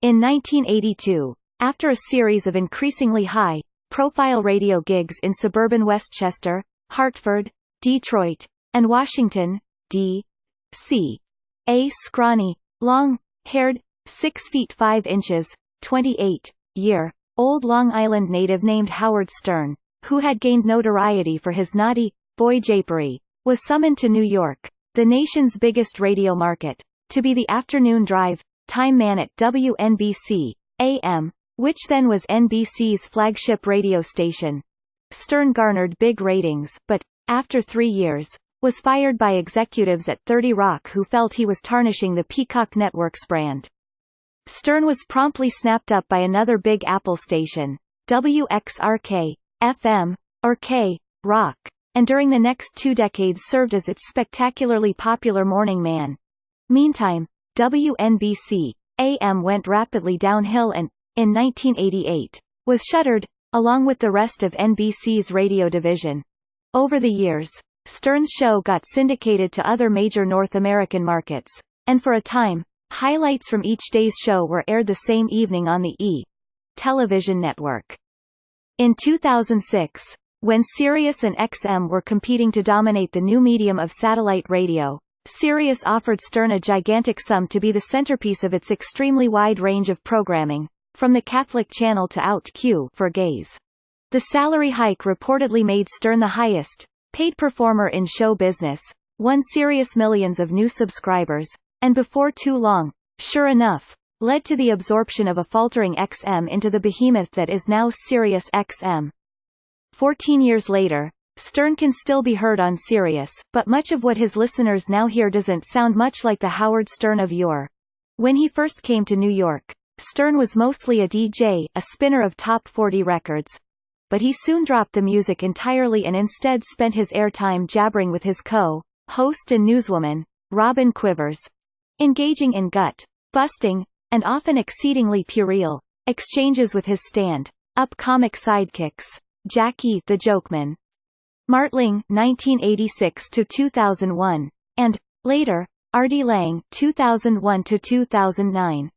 In 1982, after a series of increasingly high-profile radio gigs in suburban Westchester, Hartford, Detroit, and Washington, D.C., a scrawny, long-haired, 6 feet 5 inches, 28-year-old Long Island native named Howard Stern, who had gained notoriety for his naughty boy japery, was summoned to New York, the nation's biggest radio market, to be the afternoon drive time man at WNBC-AM, which then was NBC's flagship radio station. Stern garnered big ratings, but, after 3 years, was fired by executives at 30 Rock who felt he was tarnishing the Peacock Network's brand. Stern was promptly snapped up by another Big Apple station, WXRK-FM, or K-Rock, and during the next 2 decades served as its spectacularly popular morning man. Meantime, WNBC-AM went rapidly downhill and, in 1988, was shuttered, along with the rest of NBC's radio division. Over the years, Stern's show got syndicated to other major North American markets, and for a time, highlights from each day's show were aired the same evening on the E! Television network. In 2006, when Sirius and XM were competing to dominate the new medium of satellite radio, Sirius offered Stern a gigantic sum to be the centerpiece of its extremely wide range of programming, from the Catholic channel to Out Q for gays. The salary hike reportedly made Stern the highest paid performer in show business, won Sirius millions of new subscribers, and before too long, sure enough, led to the absorption of a faltering XM into the behemoth that is now Sirius XM. 14 years later, Stern can still be heard on Sirius, but much of what his listeners now hear doesn't sound much like the Howard Stern of yore. When he first came to New York, Stern was mostly a DJ, a spinner of top 40 records. But he soon dropped the music entirely and instead spent his airtime jabbering with his co-host and newswoman, Robin Quivers, engaging in gut-busting, and often exceedingly puerile, exchanges with his stand-up comic sidekicks, Jackie the Jokeman, Martling 1986–2001, and, later, Artie Lang 2001–2009.